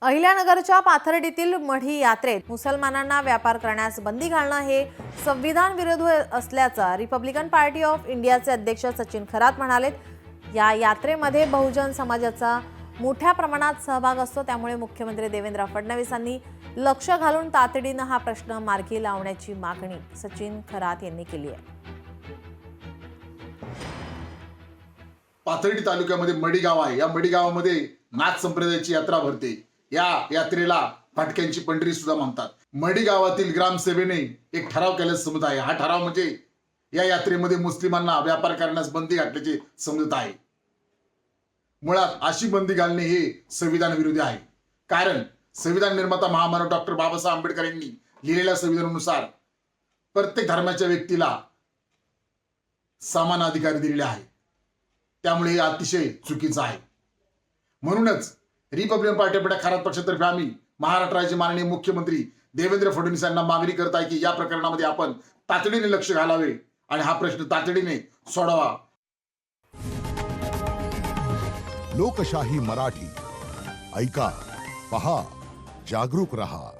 अहिल्यानगरच्या पाथर्डीतील मढी यात्रेत मुसलमानांना व्यापार करण्यास बंदी घालणं हे संविधान विरुद्ध असल्याचं रिपब्लिकन पार्टी ऑफ इंडियाचे अध्यक्ष सचिन खरात म्हणाले। या यात्रेमध्ये बहुजन समाजाचा मोठ्या प्रमाणात सहभाग असतो, त्यामुळे मुख्यमंत्री देवेंद्र फडणवीसांनी लक्ष घालून तातडीने हा प्रश्न मार्गी लावण्याची मागणी सचिन खरात यांनी केली आहे। पाथर्डी तालुक्यामध्ये मढी गाव आहे। या मढी गावामध्ये नाथ संप्रदायाची यात्रा भरते। या यात्रेला फाटक्यांची पंढरी सुद्धा म्हणतात। मढी गावातील ग्रामसभेने एक ठराव केल्याचं समजत आहे। हा ठराव म्हणजे या यात्रेमध्ये मुस्लिमांना व्यापार करण्यास बंदी घातल्याचे समजत आहे। मुळात अशी बंदी घालणे हे संविधान विरोधी आहे, कारण संविधान निर्माता महामानव डॉक्टर बाबासाहेब आंबेडकर यांनी लिहिलेल्या संविधानानुसार प्रत्येक धर्माच्या व्यक्तीला समान अधिकार दिलेले आहे। त्यामुळे हे अतिशय चुकीचं आहे। म्हणूनच रिपब्लिकन पार्टी ऑफ खरात पक्षातर्फे आम्ही महाराष्ट्र राज्याचे माननीय मुख्यमंत्री देवेंद्र फडणवीस यांना मागणी करत आहे की या प्रकरणामध्ये आपण तातडीने लक्ष घालावे आणि हा प्रश्न तातडीने सोडवा। लोकशाही मराठी ऐका, पहा, जागरूक रहा।